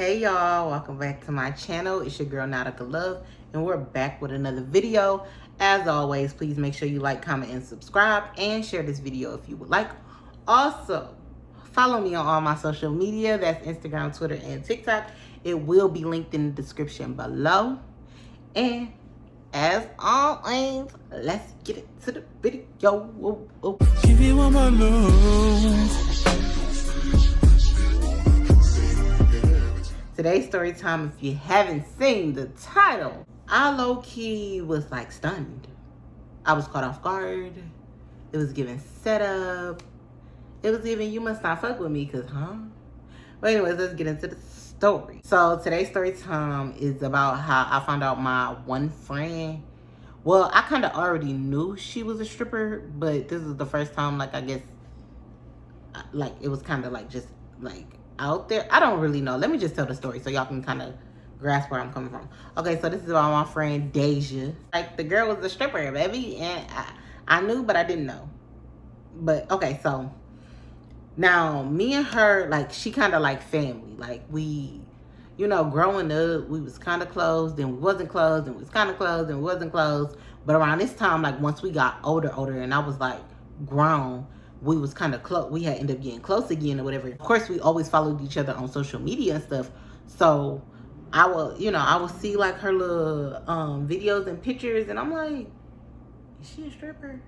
Hey y'all, welcome back to my channel. It's your girl Nautica Love, and we're back with another video. As always, please make sure you like, comment, and subscribe, and share this video if you would like. Also, follow me on all my social media. That's Instagram, Twitter, and TikTok. It will be linked in the description below. And as always, let's get into the video. Give you all my love. Today's story time, if you haven't seen the title, I low-key was like stunned. I was caught off guard. It was given setup. It was even, you must not fuck with me, cause But anyways, let's get into the story. So today's story time is about how I found out my one friend. Well, I kind of already knew she was a stripper, but this is the first time, like, I guess, like, it was kind of like just like out there. I don't really know. Let me just tell the story so y'all can kind of grasp where I'm coming from. Okay, so this is about my friend Deja. Like, the girl was a stripper, baby, and I knew, but I didn't know. But okay, so now me and her, like, she kind of like family. Like, we, you know, growing up, we was kind of close, then we wasn't close, and we was kind of close, and we wasn't close. But around this time, like, once we got older, and I was like grown, we was kind of close. We had ended up getting close again or whatever. Of course, we always followed each other on social media and stuff. So I will, you know, I would see like her little videos and pictures, and I'm like, is she a stripper?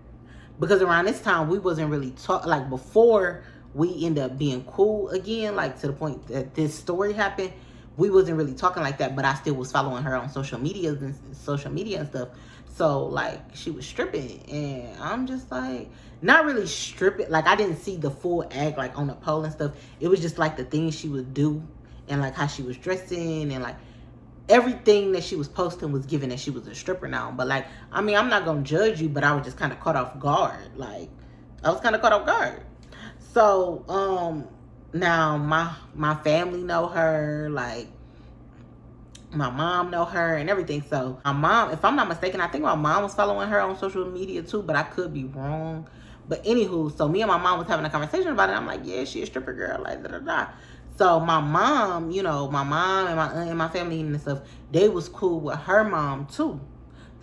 Because around this time, we wasn't really talk, like, before we end up being cool again, like to the point that this story happened, we wasn't really talking like that, but I still was following her on social media and stuff. So like, she was stripping, and I'm just like, not really stripping, like, I didn't see the full act like on the pole and stuff. It was just like the things she would do, and like how she was dressing, and like everything that she was posting was given that she was a stripper now. But like, I mean, I'm not gonna judge you, but I was just kind of caught off guard. Like, I was kind of caught off guard. So now my family know her, like my mom know her and everything. So my mom, if I'm not mistaken, I think my mom was following her on social media too, but I could be wrong. But anywho, so me and my mom was having a conversation about it. I'm like, yeah, she a stripper girl, like da. So my mom, you know, my mom and my aunt and my family and stuff, they was cool with her mom too.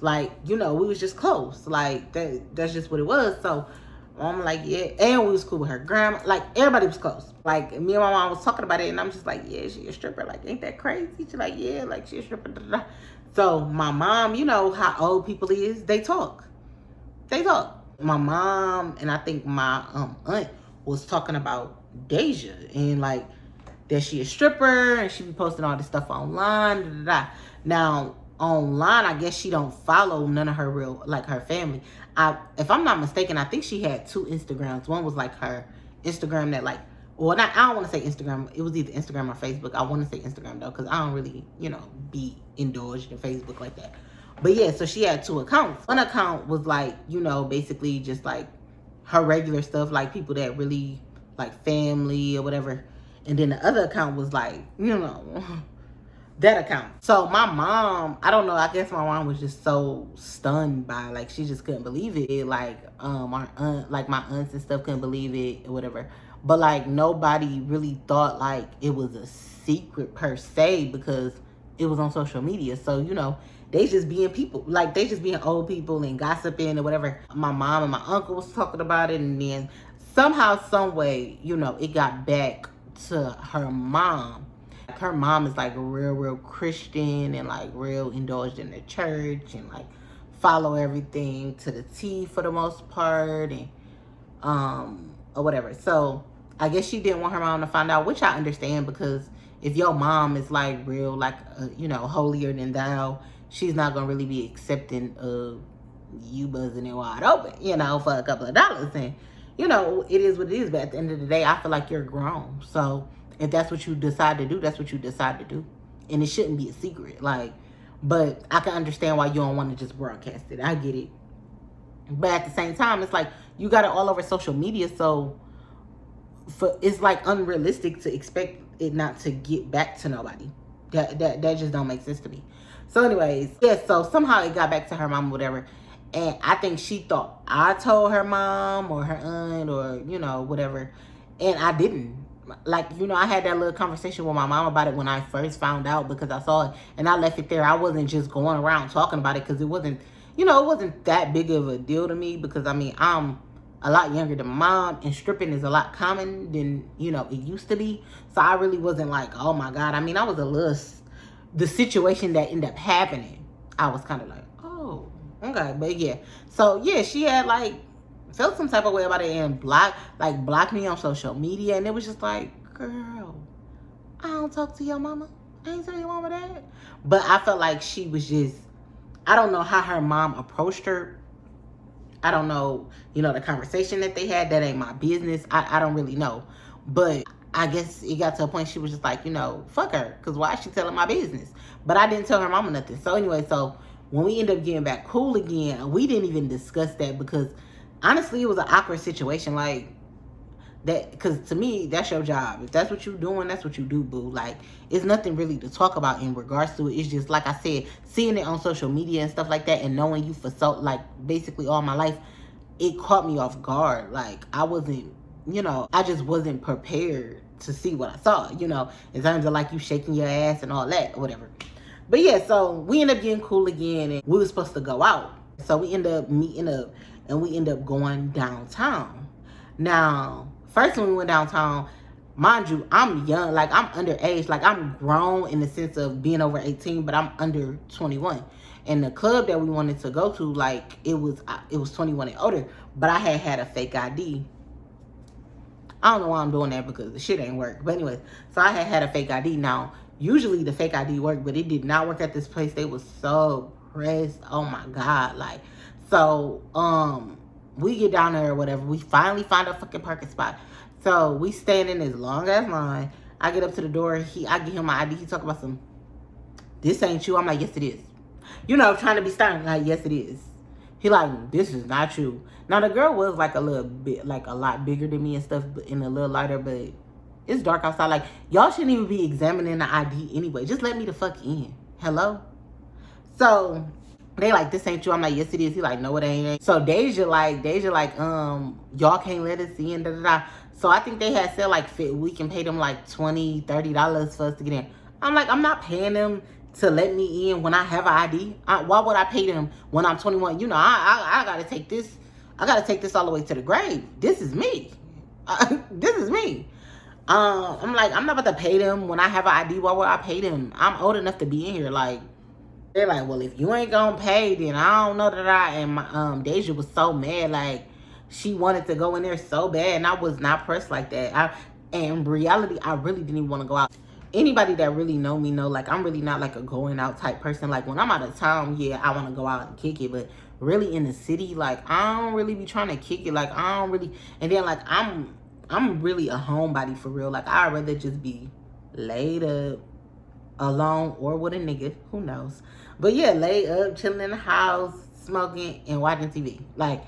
Like, you know, we was just close. Like, that's just what it was. So I'm like, yeah. And we was cool with her grandma. Like, everybody was close. Like, me and my mom was talking about it, and I'm just like, yeah, she a stripper. Like, ain't that crazy? She's like, yeah, like, she a stripper. Da. So my mom, you know how old people is, they talk. My mom and I think my aunt was talking about Deja, and like that she a stripper, and she be posting all this stuff online. Da. Now, online, I guess she don't follow none of her real, like, her family. If I'm not mistaken, I think she had 2 Instagrams. One was like her Instagram that, like, well, not, I don't want to say Instagram. It was either Instagram or Facebook. I want to say Instagram though, because I don't really, you know, be indulged in Facebook like that. But yeah, so she had 2 accounts. One account was like, you know, basically just like her regular stuff, like people that really like family or whatever. And then the other account was like, you know, that account. So my mom, I don't know, I guess my mom was just so stunned by, like, she just couldn't believe it. Like, our aunt, like my aunts and stuff couldn't believe it or whatever. But like, nobody really thought like it was a secret per se, because it was on social media. So, you know, they just being people, like, they just being old people and gossiping or whatever. My mom and my uncle was talking about it, and then somehow, some way, you know, it got back to her mom. Her mom is like real Christian, and like real indulged in the church, and like follow everything to the T for the most part, and or whatever. So I guess she didn't want her mom to find out, which I understand, because if your mom is like real, like you know, holier than thou, she's not gonna really be accepting of you buzzing it wide open, you know, for a couple of dollars. And you know, it is what it is. But at the end of the day, I feel like you're grown. So if that's what you decide to do, that's what you decide to do. And it shouldn't be a secret. Like, but I can understand why you don't want to just broadcast it. I get it. But at the same time, it's like, you got it all over social media. So it's like unrealistic to expect it not to get back to nobody. That just don't make sense to me. So anyways, yeah, so somehow it got back to her mom or whatever. And I think she thought I told her mom or her aunt or, you know, whatever. And I didn't. like, you know, I had that little conversation with my mom about it when I first found out, because I saw it and I left it there. I wasn't just going around talking about it because it wasn't, you know, it wasn't that big of a deal to me, because I mean, I'm a lot younger than mom, and stripping is a lot common than, you know, it used to be. So I really wasn't like, oh my God. I mean, I was a little, the situation that ended up happening, I was kind of like, oh, okay. But yeah, so yeah, she had like felt some type of way about it and blocked me on social media, and it was just like, girl, I don't talk to your mama. I ain't tell your mama that. But I felt like she was just, I don't know how her mom approached her. I don't know, you know, the conversation that they had. That ain't my business. I don't really know. But I guess it got to a point she was just like, you know, fuck her. Because why is she telling my business? But I didn't tell her mama nothing. So anyway, so when we ended up getting back cool again, we didn't even discuss that, because honestly, it was an awkward situation. Like, that, because to me, that's your job. If that's what you're doing, that's what you do, boo. Like, it's nothing really to talk about in regards to it. It's just, like I said, seeing it on social media and stuff like that, and knowing you for so, like, basically all my life, it caught me off guard. Like, I wasn't, you know, I just wasn't prepared to see what I saw, you know, in terms of like you shaking your ass and all that or whatever. But yeah, so we ended up getting cool again, and we were supposed to go out. So we ended up meeting up, and we ended up going downtown. Now, first when we went downtown, mind you, I'm young, like I'm underage, like I'm grown in the sense of being over 18, but I'm under 21. And the club that we wanted to go to, like it was 21 and older, but I had a fake ID. I don't know why I'm doing that, because the shit ain't work. But anyways, so I had a fake ID. Now, usually the fake ID worked, but it did not work at this place. They was so pressed. Oh my God. Like, so, we get down there or whatever. We finally find a fucking parking spot. So we stand in this long ass line. I get up to the door. I give him my ID. He talk about some, this ain't you. I'm like, yes, it is. You know, trying to be stern. Like, yes, it is. He like, this is not you. Now, the girl was like a little bit, like a lot bigger than me and stuff, and a little lighter, but it's dark outside. Like, y'all shouldn't even be examining the ID anyway. Just let me the fuck in. Hello? So they like, this ain't you. I'm like, yes, it is. He like, no, it ain't. So Deja like, y'all can't let us in, da da da. So I think they had said like, we can pay them like $20, $30 for us to get in. I'm like, I'm not paying them to let me in when I have an ID. Why would I pay them when I'm 21? You know, I gotta take this. I gotta take this all the way to the grave. This is me. This is me. I'm like, I'm not about to pay them when I have an ID. Why would I pay them? I'm old enough to be in here. Like, they're like, well, if you ain't gonna pay, then I don't know that and my Deja was so mad. Like, she wanted to go in there so bad, and I was not pressed like that. In reality, I really didn't even want to go out. Anybody that really know me know, like, I'm really not like a going out type person. Like, when I'm out of town, yeah, I want to go out and kick it, but really in the city, like, I don't really be trying to kick it. Like, I don't really, and then like I'm really a homebody for real. Like, I'd rather just be laid up alone or with a nigga, who knows. But yeah, laid up, chilling in the house, smoking and watching TV. Like,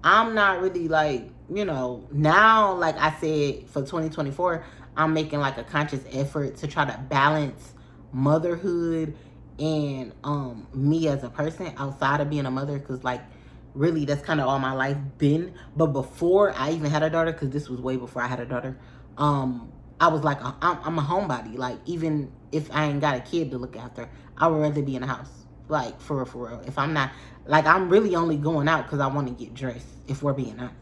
I'm not really like, you know, now, like I said, for 2024, I'm making like a conscious effort to try to balance motherhood and me as a person outside of being a mother, because like really that's kind of all my life been. But before I even had a daughter, because this was way before I had a daughter, I was like, I'm a homebody. Like, even if I ain't got a kid to look after, I would rather be in the house. Like, for real. If I'm not, like, I'm really only going out because I want to get dressed, if we're being honest.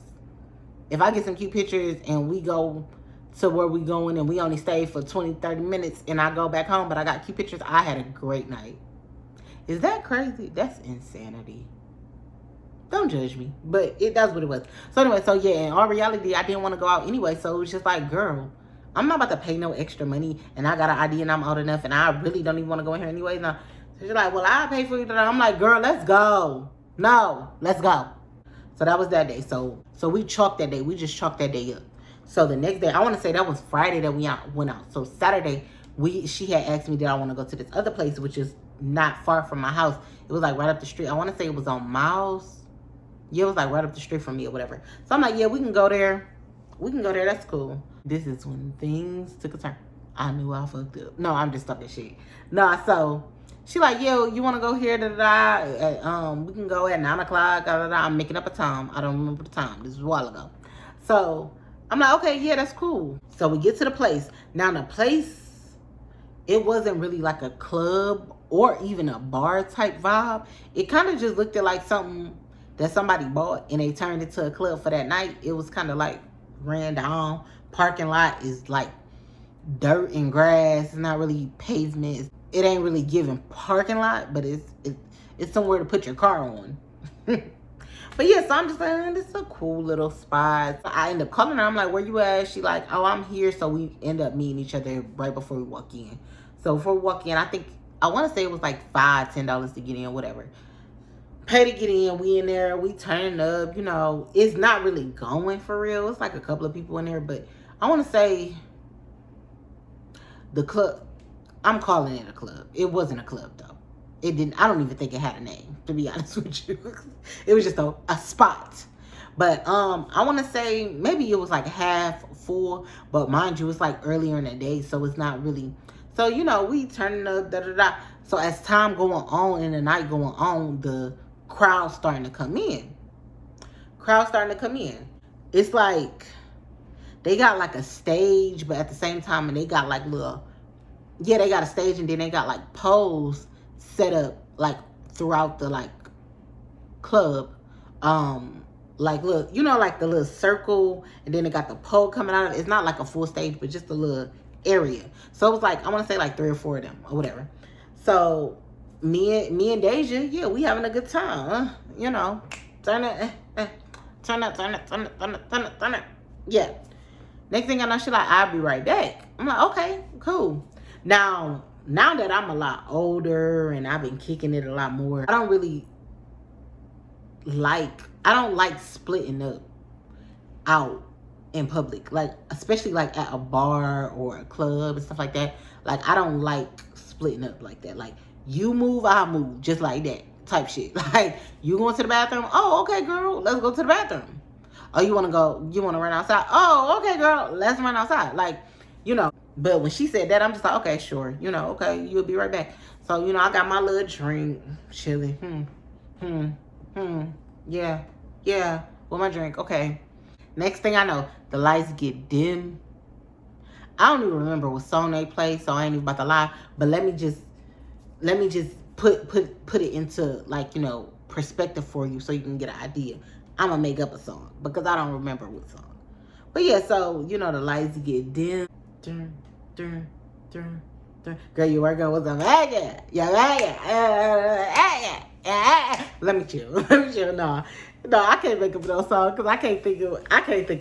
If I get some cute pictures and we go to where we going and we only stay for 20, 30 minutes and I go back home, but I got cute pictures, I had a great night. Is that crazy? That's insanity. Don't judge me, but that's what it was. So anyway, so yeah, in all reality, I didn't want to go out anyway. So it was just like, girl, I'm not about to pay no extra money, and I got an ID and I'm old enough, and I really don't even want to go in here anyway. Now, so she's like, well, I'll pay for you. I'm like, girl, let's go. No, let's go. So that was that day. So we chalked that day. We just chalked that day up. So the next day, I want to say that was Friday that we went out. So Saturday, she had asked me, did I want to go to this other place, which is not far from my house. It was like right up the street. I want to say it was on Miles. Yeah, it was like right up the street from me or whatever. So I'm like, yeah, we can go there. We can go there. That's cool. This is when things took a turn. I knew I fucked up. No, I'm just talking shit. No, so she like, yo, you want to go here? Da, da, da. We can go at 9 o'clock. Da, da, da. I'm making up a time. I don't remember the time. This was a while ago. So I'm like, okay, yeah, that's cool. So we get to the place. Now the place, it wasn't really like a club or even a bar type vibe. It kind of just looked at like something that somebody bought and they turned it to a club for that night. It was kind of like ran down. Parking lot is like dirt and grass. It's not really pavement. It ain't really giving parking lot, but it's somewhere to put your car on. But yeah, so I'm just like, this is a cool little spot. I end up calling her. I'm like, where you at? She like, oh, I'm here. So we end up meeting each other right before we walk in. So before we walk in, I want to say it was like $5, $10 to get in, whatever. Pay to get in. We in there. We turning up. You know, it's not really going for real. It's like a couple of people in there. But I want to say the club, I'm calling it a club. It wasn't a club though. It didn't. I don't even think it had a name, to be honest with you. It was just a spot. But I want to say maybe it was like half full, but mind you, it's like earlier in the day, so it's not really. So you know, we turning up, da da da. So as time going on and the night going on, the crowd starting to come in. Crowd starting to come in. It's like they got like a stage, but at the same time, and they got like little. Yeah, they got a stage, and then they got like poles set up like throughout the like club. Like look, you know, like the little circle, and then they got the pole coming out of it. It's not like a full stage, but just a little area. So it was like, I want to say like 3 or 4 of them or whatever. So me and Deja, yeah, we having a good time, huh? You know, turn it, turn it. Yeah. Next thing I know, she like, I'll be right back. I'm like, okay, cool. Now that I'm a lot older and I've been kicking it a lot more, I don't like splitting up out in public. Like, especially like at a bar or a club and stuff like that. Like, I don't like splitting up like that. Like, you move, I'll move. Just like that type shit. Like, you going to the bathroom? Oh, okay, girl. Let's go to the bathroom. Oh, you want to run outside? Oh, okay, girl. Let's run outside. Like, you know. But when she said that, I'm just like, okay, sure. You know, okay, you'll be right back. So, you know, I got my little drink, chilling. Yeah, with my drink. Okay. Next thing I know, the lights get dim. I don't even remember what song they play, so I ain't even about to lie. But let me just put it into, like, you know, perspective for you so you can get an idea. I'm gonna make up a song because I don't remember what song. But yeah, so you know, the lights get dim. Girl, you working with a maggot. Yeah, maggot. Let me chill. No, I can't make up those songs because I can't think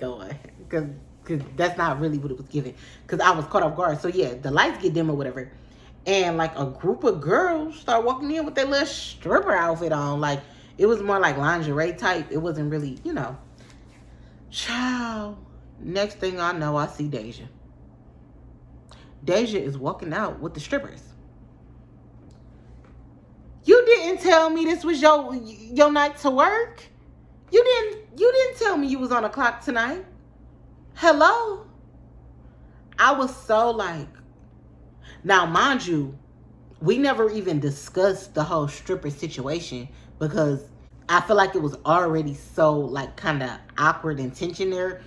of one because that's not really what it was giving. Because I was caught off guard. So yeah, the lights get dim or whatever, and like a group of girls start walking in with their little stripper outfit on. Like it was more like lingerie type. It wasn't really, you know. Ciao. Next thing I know, I see Deja. Deja is walking out with the strippers. You didn't tell me this was your night to work. You didn't tell me you was on a clock tonight. Hello? I was so like, now mind you, we never even discussed the whole stripper situation because I feel like it was already so like kind of awkward and tension there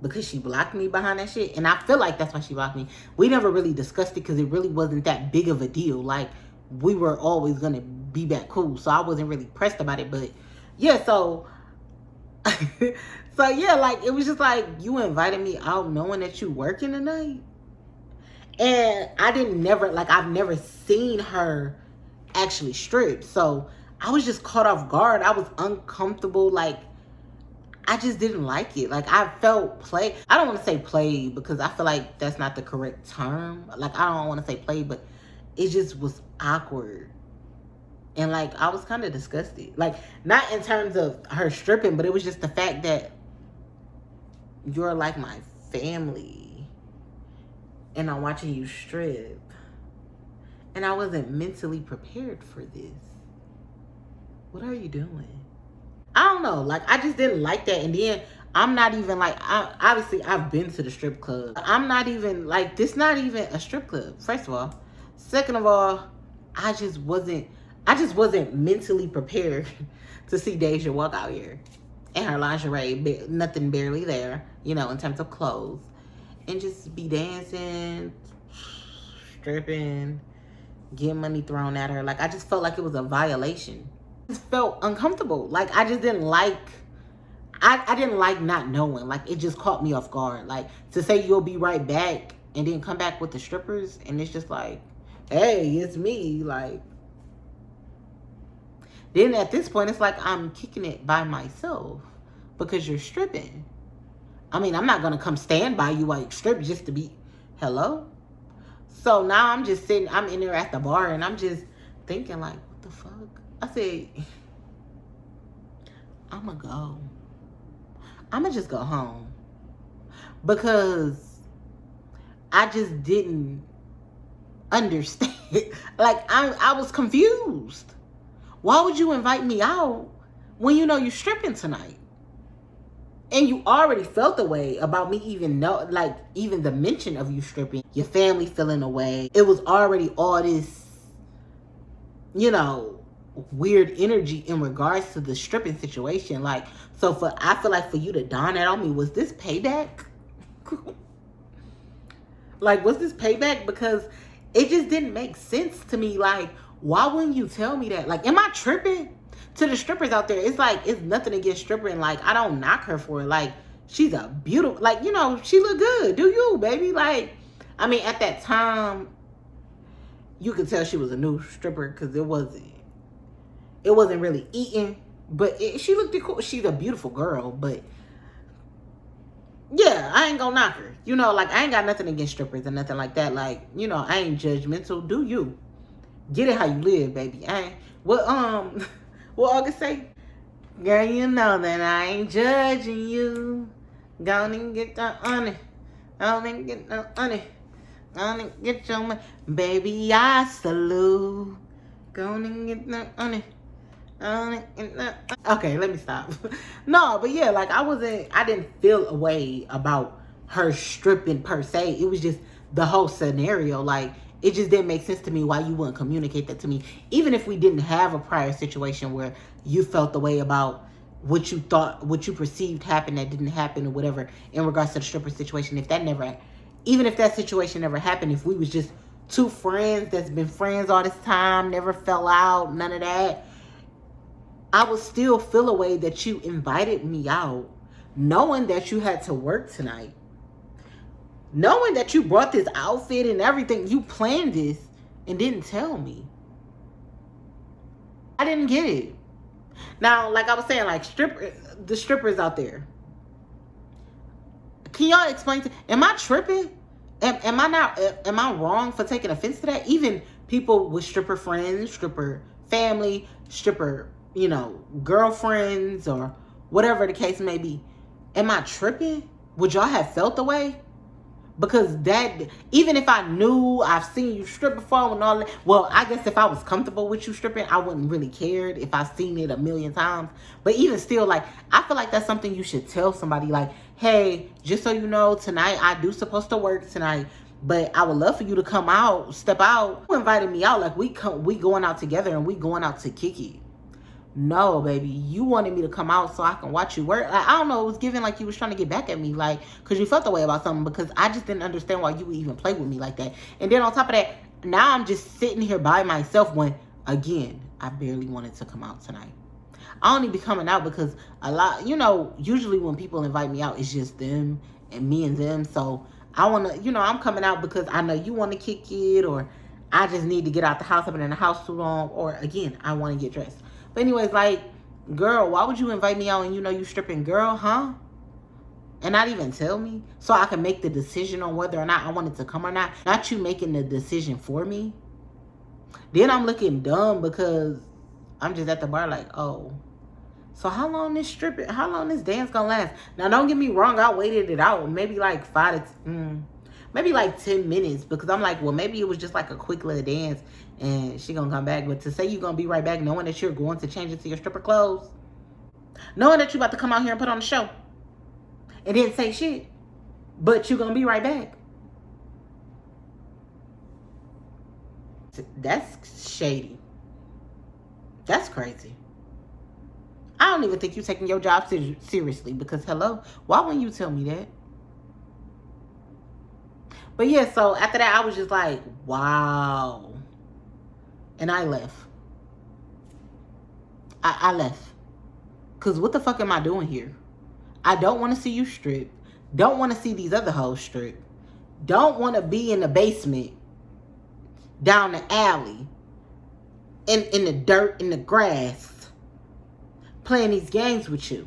because she blocked me behind that shit. And I feel like that's why she blocked me. We never really discussed it because it really wasn't that big of a deal. Like, we were always going to be back cool. So I wasn't really pressed about it. But yeah, so yeah, like, it was just like, you invited me out knowing that you working tonight. And I've never seen her actually strip. So I was just caught off guard. I was uncomfortable. Like, I just didn't like it. Like, I felt played. I don't want to say played because I feel like that's not the correct term. Like, I don't want to say played, but it just was awkward. And, like, I was kind of disgusted. Like, not in terms of her stripping, but it was just the fact that you're like my family. And I'm watching you strip. And I wasn't mentally prepared for this. What are you doing? I don't know. Like, I just didn't like that. And then I'm not even like, obviously I've been to the strip club. I'm not even like, this not even a strip club, first of all. Second of all, I just wasn't mentally prepared to see Deja walk out here. and her lingerie, nothing barely there, you know, in terms of clothes, and just be dancing, stripping, getting money thrown at her. Like, I just felt like it was a violation. I just felt uncomfortable. Like, I just didn't like, I didn't like not knowing. Like, it just caught me off guard. Like, to say you'll be right back and then come back with the strippers, and it's just like, hey, it's me. Like, then at this point, it's like I'm kicking it by myself because you're stripping. I mean, I'm not going to come stand by you while you strip just to be, hello? So now I'm just sitting, I'm in there at the bar, and I'm just thinking like, what the fuck? I said, I'm going to go. I'm going to just go home. Because I just didn't understand. Like, I was confused. Why would you invite me out when you know you're stripping tonight? And you already felt the way about me even the mention of you stripping. Your family feeling the way. It was already all this, you know, weird energy in regards to the stripping situation. Like, so I feel like for you to dawn that on me, was this payback? Like, was this payback? Because it just didn't make sense to me. Like, why wouldn't you tell me that? Like, am I tripping? To the strippers out there, it's like, it's nothing against stripping. Like, I don't knock her for it. Like, she's a beautiful, like, you know, she look good. Do you, baby? Like, I mean, at that time, you could tell she was a new stripper because it wasn't really eating. But she looked cool. She's a beautiful girl, but yeah, I ain't gonna knock her. You know, like, I ain't got nothing against strippers or nothing like that. Like, you know, I ain't judgmental. Do you? Get it how you live, baby. I ain't, what August say? Girl, you know that I ain't judging you. Go and get the honey. Go and get the honey. Go and get your money. Baby, I salute. Go and get the honey. Okay, let me stop. No, but yeah, like, I didn't feel a way about her stripping per se. It was just the whole scenario. Like, it just didn't make sense to me why you wouldn't communicate that to me. Even if we didn't have a prior situation where you felt the way about what you thought, what you perceived happened that didn't happen or whatever in regards to the stripper situation. Even if that situation never happened, if we was just two friends that's been friends all this time, never fell out, none of that, I would still feel a way that you invited me out, knowing that you had to work tonight. Knowing that you brought this outfit and everything, you planned this and didn't tell me. I didn't get it. Now, like I was saying, like, the strippers out there. Can y'all explain am I tripping? Am I wrong for taking offense to that? Even people with stripper friends, stripper family, stripper, you know, girlfriends, or whatever the case may be. Am I tripping? Would y'all have felt the way? Because that, even if I knew I've seen you strip before and all that, well, I guess if I was comfortable with you stripping, I wouldn't really cared if I've seen it a million times. But even still, like, I feel like that's something you should tell somebody. Like, hey, just so you know, tonight I do supposed to work tonight, but I would love for you to come out, step out. You invited me out, like, we going out together and we going out to kick it. No, baby, you wanted me to come out so I can watch you work. Like, I don't know, it was giving like you was trying to get back at me, like, because you felt the way about something, because I just didn't understand why you would even play with me like that. And then on top of that, now I'm just sitting here by myself when, again, I barely wanted to come out tonight. I only be coming out because a lot, you know, usually when people invite me out, it's just them and me and them. So I want to, you know, I'm coming out because I know you want to kick it, or I just need to get out the house. I've been in the house too long, or again, I want to get dressed. But anyways, like, girl, why would you invite me out and you know you stripping, girl, huh? And not even tell me so I can make the decision on whether or not I wanted to come or not. Not you making the decision for me. Then I'm looking dumb because I'm just at the bar like, oh, so how long this dance gonna last? Now, don't get me wrong, I waited it out. Maybe like 10 minutes, because I'm like, well, maybe it was just like a quick little dance and she gonna come back. But to say you're gonna be right back knowing that you're going to change into your stripper clothes, knowing that you're about to come out here and put on a show and didn't say shit, but you're gonna be right back. That's shady. That's crazy. I don't even think you're taking your job seriously, because hello, why wouldn't you tell me that? But yeah, so after that, I was just like, wow. And I left. I left. Because what the fuck am I doing here? I don't want to see you strip. Don't want to see these other hoes strip. Don't want to be in the basement, down the alley, in the dirt, in the grass, playing these games with you,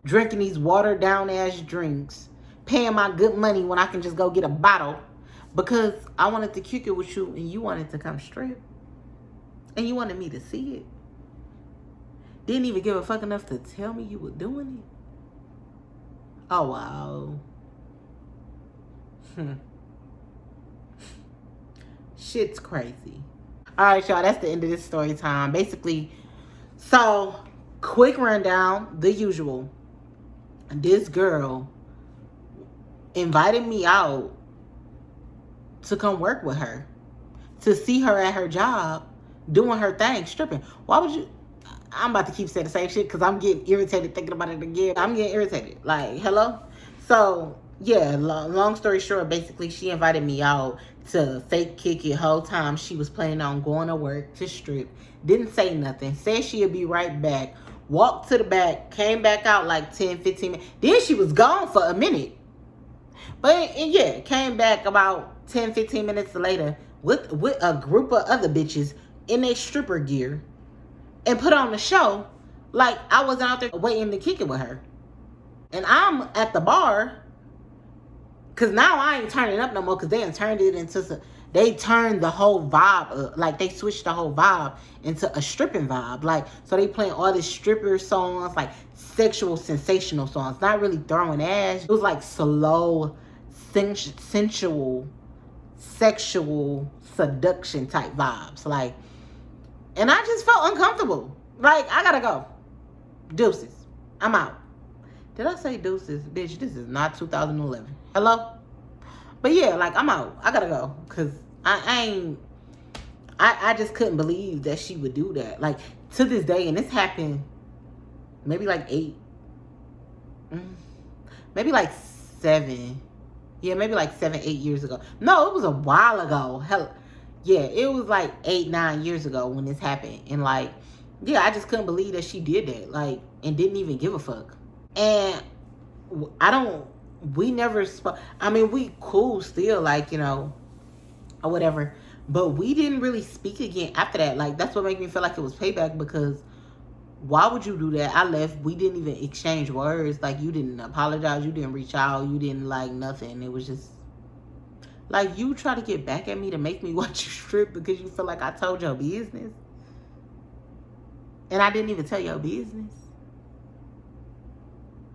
drinking these watered down ass drinks, paying my good money when I can just go get a bottle because I wanted to kick it with you and you wanted to come strip. And you wanted me to see it. Didn't even give a fuck enough to tell me you were doing it. Oh, wow. Shit's crazy. All right, y'all, that's the end of this story time. Basically, so, quick rundown, the usual. This girl invited me out to come work with her, to see her at her job, doing her thing, stripping. Why would you? I'm about to keep saying the same shit because I'm getting irritated thinking about it again. I'm getting irritated. Like, hello? So, yeah, long story short, basically, she invited me out to fake kick it whole time she was planning on going to work to strip. Didn't say nothing. Said she'd be right back. Walked to the back. Came back out like 10, 15 minutes. Then she was gone for a minute. But, yeah, came back about 10, 15 minutes later with a group of other bitches in their stripper gear and put on the show like I wasn't out there waiting to kick it with her. And I'm at the bar because now I ain't turning up no more because they done turned it into they turned the whole vibe, like they switched the whole vibe into a stripping vibe. Like, so they playing all these stripper songs, like sexual, sensational songs, not really throwing ass. It was like slow, sensual, sexual seduction type vibes. Like, and I just felt uncomfortable. Like, I gotta go. Deuces. I'm out. Did I say deuces? Bitch, this is not 2011. Hello? But yeah, like, I'm out. I gotta go. Because I just couldn't believe that she would do that. Like, to this day, and this happened maybe like 8. Maybe like 7. Yeah, maybe like 7, 8 years ago. No, it was a while ago. Hell, yeah, it was like 8, 9 years ago when this happened. And like, yeah, I just couldn't believe that she did that. Like, and didn't even give a fuck. And we never spoke. I mean, we cool still, like, you know, or whatever. But we didn't really speak again after that. Like, that's what made me feel like it was payback, because why would you do that? I left. We didn't even exchange words. Like, you didn't apologize. You didn't reach out. You didn't, like, nothing. It was just, like, you try to get back at me to make me watch you strip because you feel like I told your business. And I didn't even tell your business.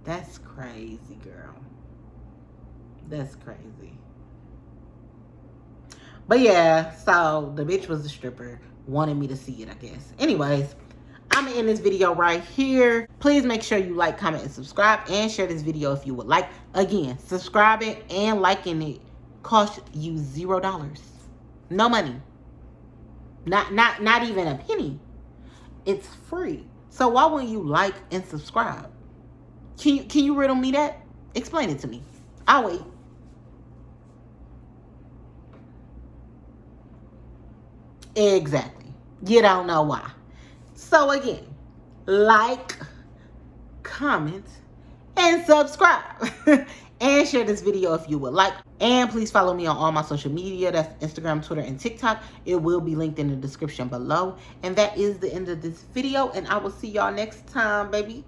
That's crazy, girl. That's crazy. But yeah, so the bitch was a stripper. Wanted me to see it, I guess. Anyways, I'm going to end this video right here. Please make sure you like, comment, and subscribe. And share this video if you would like. Again, subscribing and liking it costs you $0. No money. Not even a penny. It's free. So why wouldn't you like and subscribe? Can you riddle me that? Explain it to me. I'll wait. Exactly. You don't know why. So again, like, comment, and subscribe. And share this video if you would like. And please follow me on all my social media. That's Instagram, Twitter, and TikTok. It will be linked in the description below. And that is the end of this video. And I will see y'all next time, baby.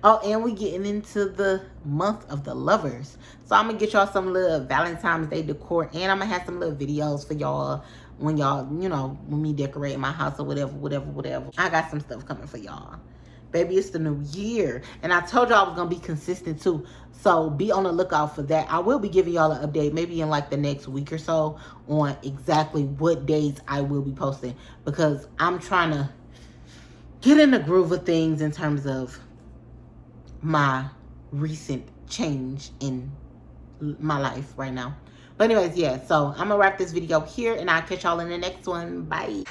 Oh, and we getting into the month of the lovers. So I'm going to get y'all some little Valentine's Day decor. And I'm going to have some little videos for y'all when y'all, you know, when me decorate my house or whatever. I got some stuff coming for y'all. Baby, it's the new year. And I told y'all I was going to be consistent too. So be on the lookout for that. I will be giving y'all an update maybe in like the next week or so on exactly what days I will be posting. Because I'm trying to get in the groove of things in terms of my recent change in my life right now. But anyways, yeah. So I'm going to wrap this video here and I'll catch y'all in the next one. Bye.